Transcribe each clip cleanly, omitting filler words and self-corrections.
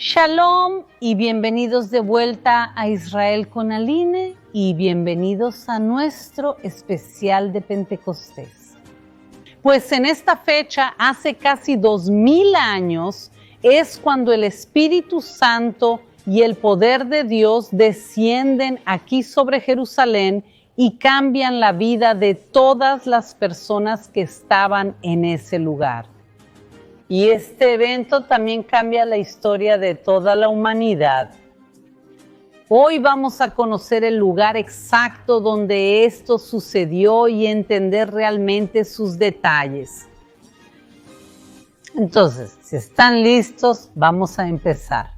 Shalom y bienvenidos de vuelta a Israel con Aline y bienvenidos a nuestro especial de Pentecostés. Pues en esta fecha, hace casi 2000 años, es cuando el Espíritu Santo y el poder de Dios descienden aquí sobre Jerusalén y cambian la vida de todas las personas que estaban en ese lugar. Y este evento también cambia la historia de toda la humanidad. Hoy vamos a conocer el lugar exacto donde esto sucedió y entender realmente sus detalles. Entonces, si están listos, vamos a empezar.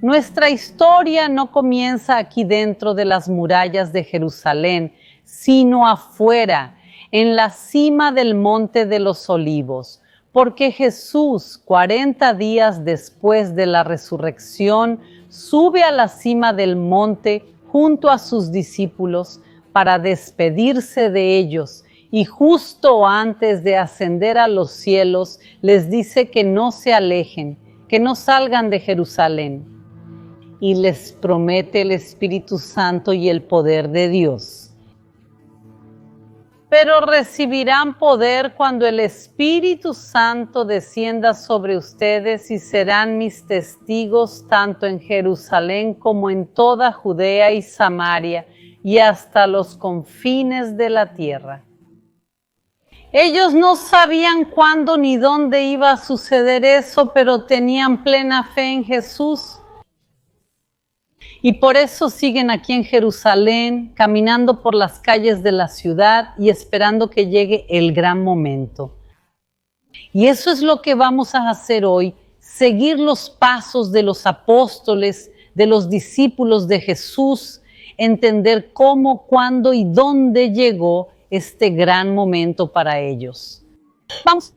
Nuestra historia no comienza aquí dentro de las murallas de Jerusalén, sino afuera, en la cima del Monte de los Olivos, porque Jesús, 40 días después de la resurrección, sube a la cima del monte junto a sus discípulos para despedirse de ellos, y justo antes de ascender a los cielos, les dice que no se alejen, que no salgan de Jerusalén. Y les promete el Espíritu Santo y el poder de Dios. Pero recibirán poder cuando el Espíritu Santo descienda sobre ustedes y serán mis testigos tanto en Jerusalén como en toda Judea y Samaria y hasta los confines de la tierra. Ellos no sabían cuándo ni dónde iba a suceder eso, pero tenían plena fe en Jesús. Y por eso siguen aquí en Jerusalén, caminando por las calles de la ciudad y esperando que llegue el gran momento. Y eso es lo que vamos a hacer hoy, seguir los pasos de los apóstoles, de los discípulos de Jesús, entender cómo, cuándo y dónde llegó este gran momento para ellos. Vamos.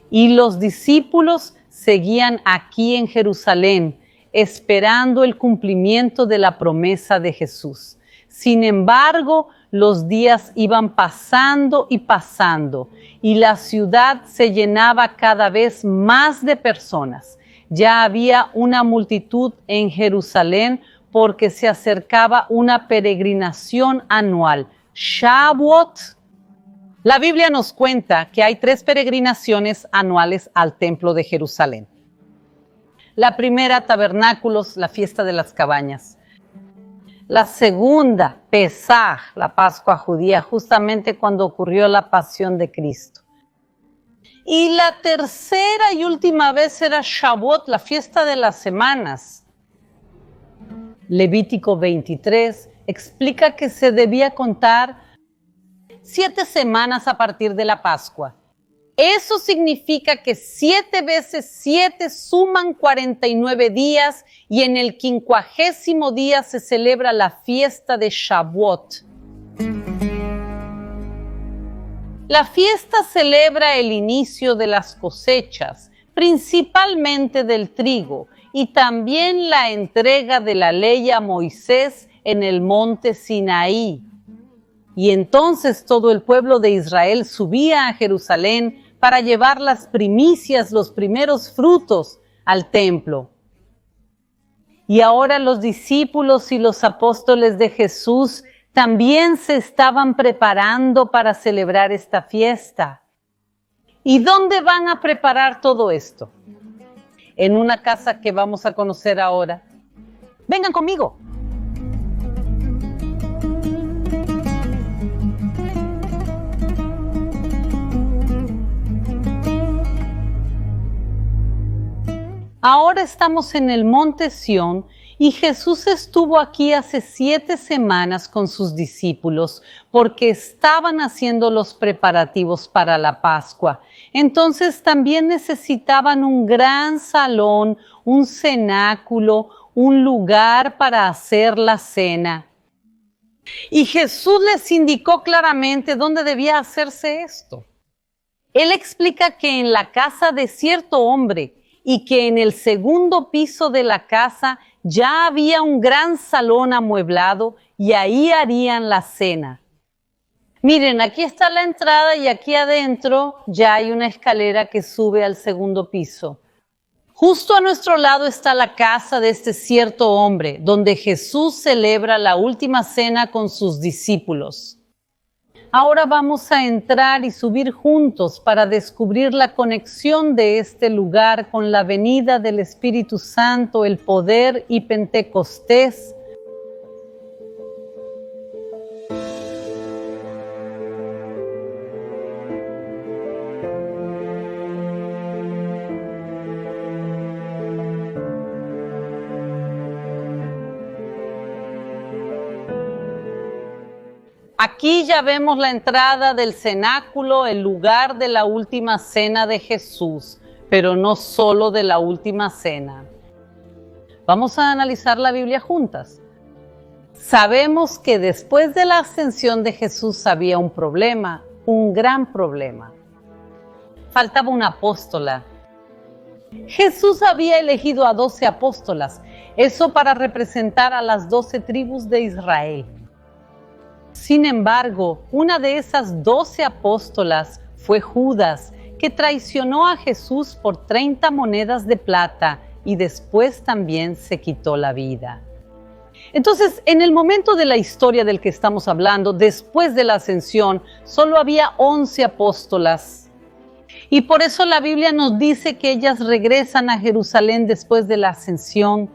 Y los discípulos seguían aquí en Jerusalén, esperando el cumplimiento de la promesa de Jesús. Sin embargo, los días iban pasando y pasando, y la ciudad se llenaba cada vez más de personas. Ya había una multitud en Jerusalén porque se acercaba una peregrinación anual, Shavuot. La Biblia nos cuenta que hay 3 peregrinaciones anuales al Templo de Jerusalén. La primera, Tabernáculos, la fiesta de las cabañas. La segunda, Pesaj, la Pascua judía, justamente cuando ocurrió la pasión de Cristo. Y la tercera y última vez era Shavuot, la fiesta de las semanas. Levítico 23 explica que se debía contar 7 semanas a partir de la Pascua. Eso significa que 7 veces 7 suman 49 días y en el 50º día se celebra la fiesta de Shavuot. La fiesta celebra el inicio de las cosechas, principalmente del trigo, y también la entrega de la ley a Moisés en el monte Sinaí. Y entonces todo el pueblo de Israel subía a Jerusalén para llevar las primicias, los primeros frutos, al templo. Y ahora los discípulos y los apóstoles de Jesús también se estaban preparando para celebrar esta fiesta. ¿Y dónde van a preparar todo esto? En una casa que vamos a conocer ahora. Vengan conmigo. Ahora estamos en el monte Sión y Jesús estuvo aquí hace 7 semanas con sus discípulos porque estaban haciendo los preparativos para la Pascua. Entonces también necesitaban un gran salón, un cenáculo, un lugar para hacer la cena. Y Jesús les indicó claramente dónde debía hacerse esto. Él explica que en la casa de cierto hombre, y que en el segundo piso de la casa ya había un gran salón amueblado y ahí harían la cena. Miren, aquí está la entrada y aquí adentro ya hay una escalera que sube al segundo piso. Justo a nuestro lado está la casa de este cierto hombre, donde Jesús celebra la última cena con sus discípulos. Ahora vamos a entrar y subir juntos para descubrir la conexión de este lugar con la venida del Espíritu Santo, el poder y Pentecostés. Aquí ya vemos la entrada del cenáculo, el lugar de la última cena de Jesús, pero no solo de la última cena. Vamos a analizar la Biblia juntas. Sabemos que después de la ascensión de Jesús había un problema, un gran problema. Faltaba una apóstola. Jesús había elegido a 12 apóstolas, eso para representar a las 12 tribus de Israel. Sin embargo, una de esas 12 apóstolas fue Judas, que traicionó a Jesús por 30 monedas de plata y después también se quitó la vida. Entonces, en el momento de la historia del que estamos hablando, después de la ascensión, solo había 11 apóstolas. Y por eso la Biblia nos dice que ellas regresan a Jerusalén después de la ascensión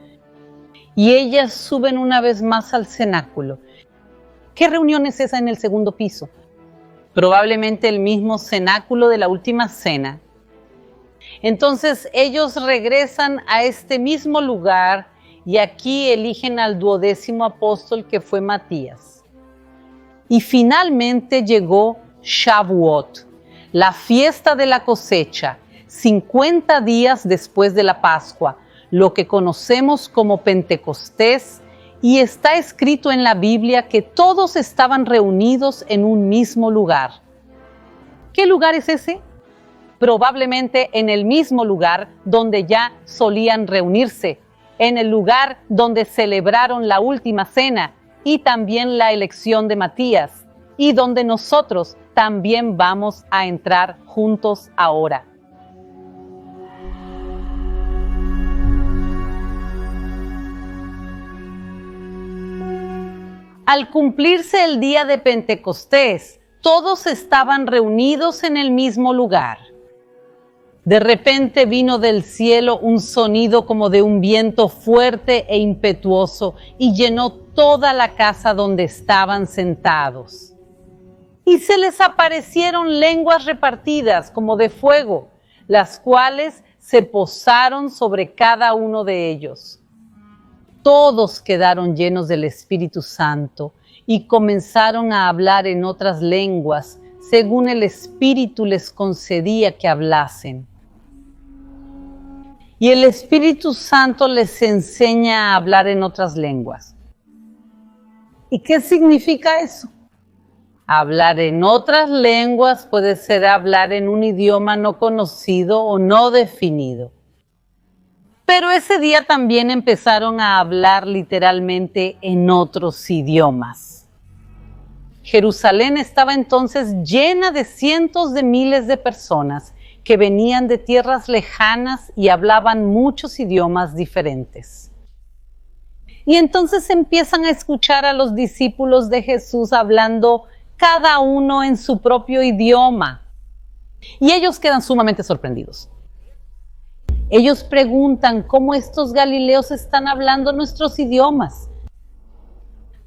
y ellas suben una vez más al cenáculo. ¿Qué reunión es esa en el segundo piso? Probablemente el mismo cenáculo de la última cena. Entonces ellos regresan a este mismo lugar y aquí eligen al 12º apóstol, que fue Matías. Y finalmente llegó Shavuot, la fiesta de la cosecha, 50 días después de la Pascua, lo que conocemos como Pentecostés. Y está escrito en la Biblia que todos estaban reunidos en un mismo lugar. ¿Qué lugar es ese? Probablemente en el mismo lugar donde ya solían reunirse, en el lugar donde celebraron la última cena y también la elección de Matías, y donde nosotros también vamos a entrar juntos ahora. Al cumplirse el día de Pentecostés, todos estaban reunidos en el mismo lugar. De repente vino del cielo un sonido como de un viento fuerte e impetuoso y llenó toda la casa donde estaban sentados. Y se les aparecieron lenguas repartidas como de fuego, las cuales se posaron sobre cada uno de ellos. Todos quedaron llenos del Espíritu Santo y comenzaron a hablar en otras lenguas, según el Espíritu les concedía que hablasen. Y el Espíritu Santo les enseña a hablar en otras lenguas. ¿Y qué significa eso? Hablar en otras lenguas puede ser hablar en un idioma no conocido o no definido. Pero ese día también empezaron a hablar literalmente en otros idiomas. Jerusalén estaba entonces llena de cientos de miles de personas que venían de tierras lejanas y hablaban muchos idiomas diferentes. Y entonces empiezan a escuchar a los discípulos de Jesús hablando cada uno en su propio idioma. Y ellos quedan sumamente sorprendidos. Ellos preguntan cómo estos galileos están hablando nuestros idiomas.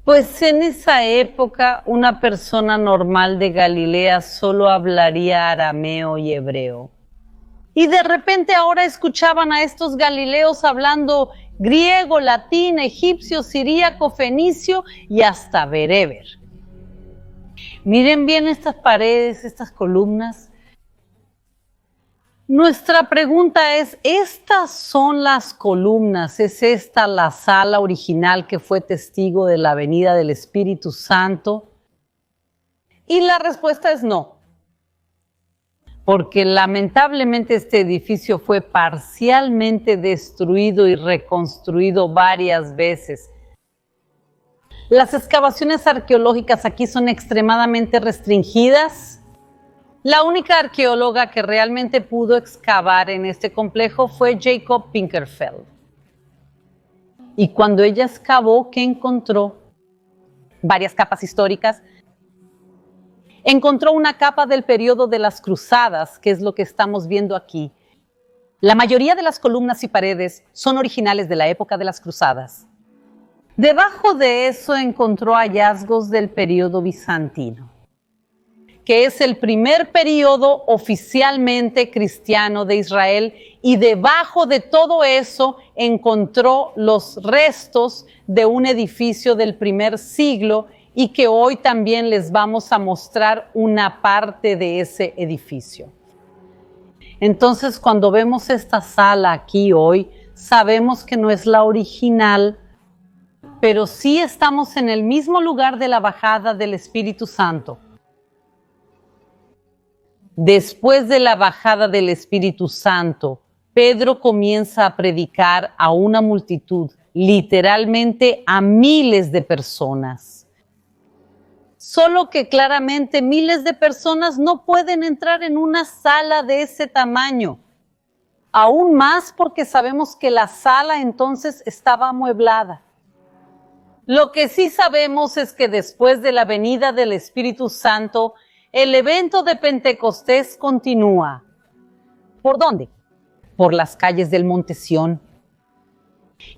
Pues en esa época una persona normal de Galilea solo hablaría arameo y hebreo. Y de repente ahora escuchaban a estos galileos hablando griego, latín, egipcio, siríaco, fenicio y hasta bereber. Miren bien estas paredes, estas columnas. Nuestra pregunta es, ¿estas son las columnas? ¿Es esta la sala original que fue testigo de la venida del Espíritu Santo? Y la respuesta es no. porque lamentablemente este edificio fue parcialmente destruido y reconstruido varias veces. Las excavaciones arqueológicas aquí son extremadamente restringidas. La única arqueóloga que realmente pudo excavar en este complejo fue Jacob Pinkerfeld. Y cuando ella excavó, ¿qué encontró? Varias capas históricas. Encontró una capa del periodo de las Cruzadas, que es lo que estamos viendo aquí. La mayoría de las columnas y paredes son originales de la época de las Cruzadas. Debajo de eso encontró hallazgos del periodo bizantino, que es el primer periodo oficialmente cristiano de Israel, y debajo de todo eso encontró los restos de un edificio del primer siglo y que hoy también les vamos a mostrar una parte de ese edificio. Entonces, cuando vemos esta sala aquí hoy, sabemos que no es la original, pero sí estamos en el mismo lugar de la bajada del Espíritu Santo. Después de la bajada del Espíritu Santo, Pedro comienza a predicar a una multitud, literalmente a miles de personas. Solo que claramente miles de personas no pueden entrar en una sala de ese tamaño. Aún más porque sabemos que la sala entonces estaba amueblada. Lo que sí sabemos es que después de la venida del Espíritu Santo, el evento de Pentecostés continúa. ¿Por dónde? Por las calles del Monte Sión.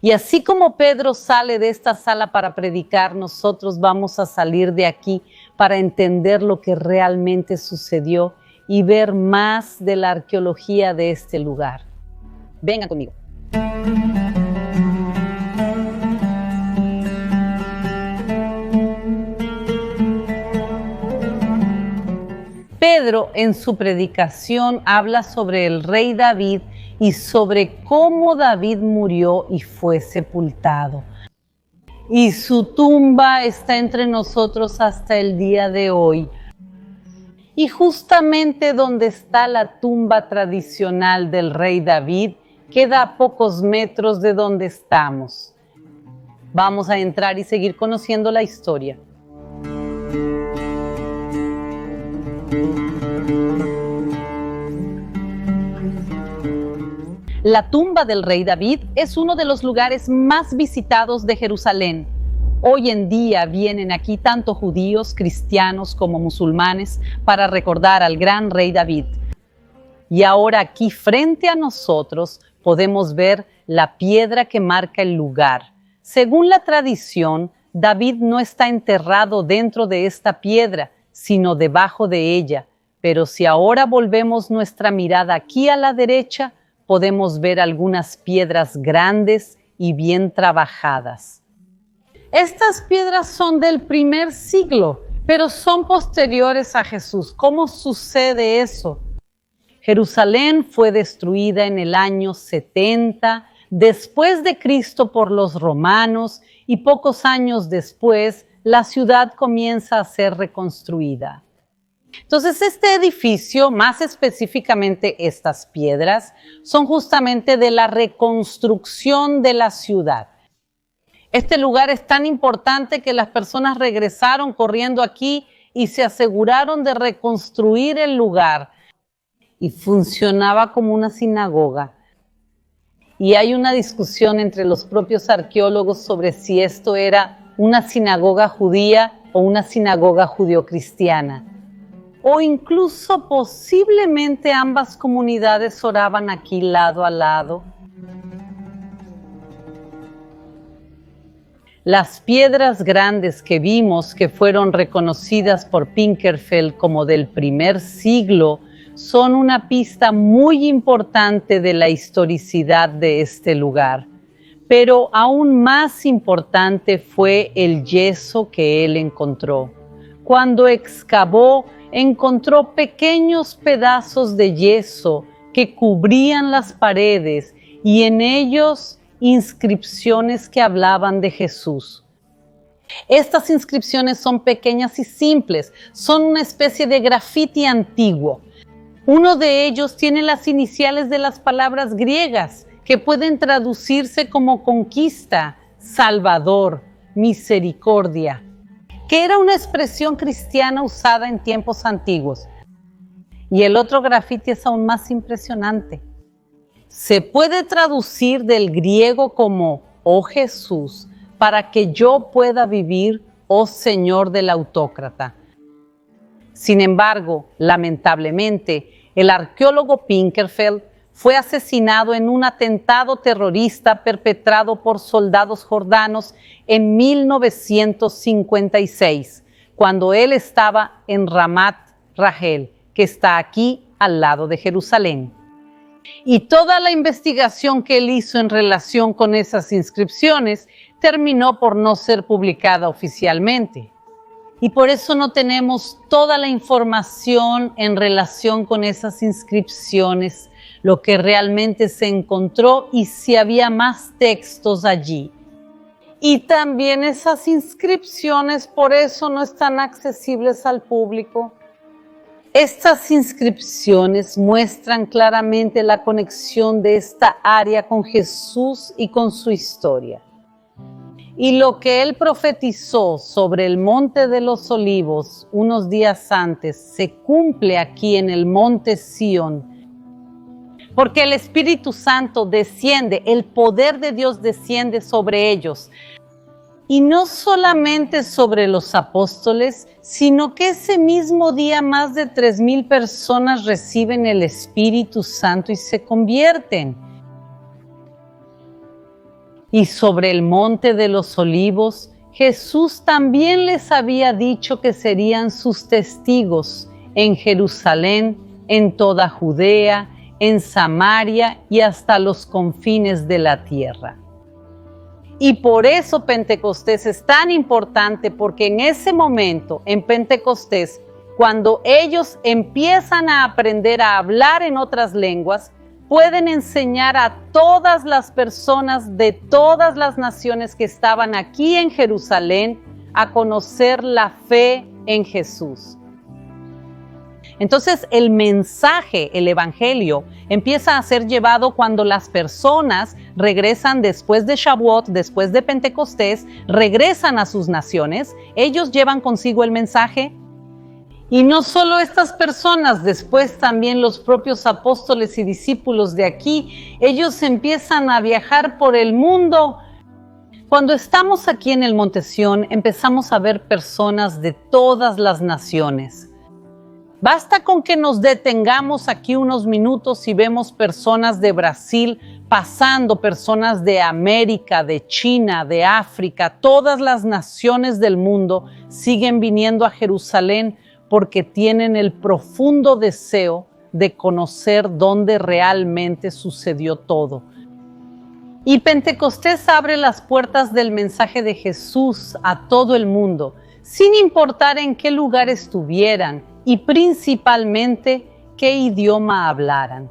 Y así como Pedro sale de esta sala para predicar, nosotros vamos a salir de aquí para entender lo que realmente sucedió y ver más de la arqueología de este lugar. Vengan conmigo. Pedro en su predicación habla sobre el rey David y sobre cómo David murió y fue sepultado. Y su tumba está entre nosotros hasta el día de hoy. Y justamente donde está la tumba tradicional del rey David, queda a pocos metros de donde estamos. Vamos a entrar y seguir conociendo la historia. La tumba del rey David es uno de los lugares más visitados de Jerusalén. Hoy en día vienen aquí tanto judíos, cristianos como musulmanes para recordar al gran rey David. Y ahora aquí frente a nosotros podemos ver la piedra que marca el lugar. Según la tradición, David no está enterrado dentro de esta piedra, sino debajo de ella. Pero si ahora volvemos nuestra mirada aquí a la derecha, podemos ver algunas piedras grandes y bien trabajadas. Estas piedras son del primer siglo, pero son posteriores a Jesús. ¿Cómo sucede eso? Jerusalén fue destruida en el año 70 después de Cristo por los romanos y pocos años después la ciudad comienza a ser reconstruida. Entonces este edificio, más específicamente estas piedras, son justamente de la reconstrucción de la ciudad. Este lugar es tan importante que las personas regresaron corriendo aquí y se aseguraron de reconstruir el lugar. Y funcionaba como una sinagoga. Y hay una discusión entre los propios arqueólogos sobre si esto era una sinagoga judía o una sinagoga judio-cristiana. O incluso posiblemente ambas comunidades oraban aquí lado a lado. Las piedras grandes que vimos, que fueron reconocidas por Pinkerfeld como del primer siglo, son una pista muy importante de la historicidad de este lugar. Pero aún más importante fue el yeso que él encontró. Cuando excavó, encontró pequeños pedazos de yeso que cubrían las paredes y en ellos inscripciones que hablaban de Jesús. Estas inscripciones son pequeñas y simples, son una especie de grafiti antiguo. Uno de ellos tiene las iniciales de las palabras griegas que pueden traducirse como conquista, salvador, misericordia, que era una expresión cristiana usada en tiempos antiguos. Y el otro grafiti es aún más impresionante. Se puede traducir del griego como «Oh Jesús, para que yo pueda vivir, oh Señor del autócrata». Sin embargo, lamentablemente, el arqueólogo Pinkerfeld fue asesinado en un atentado terrorista perpetrado por soldados jordanos en 1956, cuando él estaba en Ramat Rahel, que está aquí al lado de Jerusalén. Y toda la investigación que él hizo en relación con esas inscripciones terminó por no ser publicada oficialmente. Y por eso no tenemos toda la información en relación con esas inscripciones, lo que realmente se encontró y si había más textos allí. Y también esas inscripciones por eso no están accesibles al público. Estas inscripciones muestran claramente la conexión de esta área con Jesús y con su historia. Y lo que él profetizó sobre el Monte de los Olivos unos días antes se cumple aquí en el Monte Sión, porque el Espíritu Santo desciende, el poder de Dios desciende sobre ellos. Y no solamente sobre los apóstoles, sino que ese mismo día más de 3,000 personas reciben el Espíritu Santo y se convierten. Y sobre el Monte de los Olivos, Jesús también les había dicho que serían sus testigos en Jerusalén, en toda Judea, en Samaria y hasta los confines de la tierra. Y por eso Pentecostés es tan importante, porque en ese momento, en Pentecostés, cuando ellos empiezan a aprender a hablar en otras lenguas, pueden enseñar a todas las personas de todas las naciones que estaban aquí en Jerusalén a conocer la fe en Jesús. Entonces el mensaje, el evangelio, empieza a ser llevado cuando las personas regresan después de Shavuot, después de Pentecostés, regresan a sus naciones, ellos llevan consigo el mensaje. Y no solo estas personas, después también los propios apóstoles y discípulos de aquí, ellos empiezan a viajar por el mundo. Cuando estamos aquí en el Monte Sión, empezamos a ver personas de todas las naciones. Basta con que nos detengamos aquí unos minutos y vemos personas de Brasil pasando, personas de América, de China, de África, todas las naciones del mundo siguen viniendo a Jerusalén porque tienen el profundo deseo de conocer dónde realmente sucedió todo. Y Pentecostés abre las puertas del mensaje de Jesús a todo el mundo, sin importar en qué lugar estuvieran y principalmente qué idioma hablaran.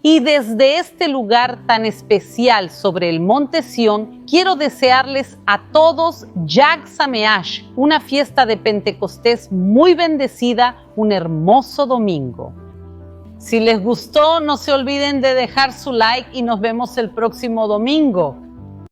Y desde este lugar tan especial sobre el Monte Sión, quiero desearles a todos Yag Sameach, una fiesta de Pentecostés muy bendecida, un hermoso domingo. Si les gustó, no se olviden de dejar su like y nos vemos el próximo domingo.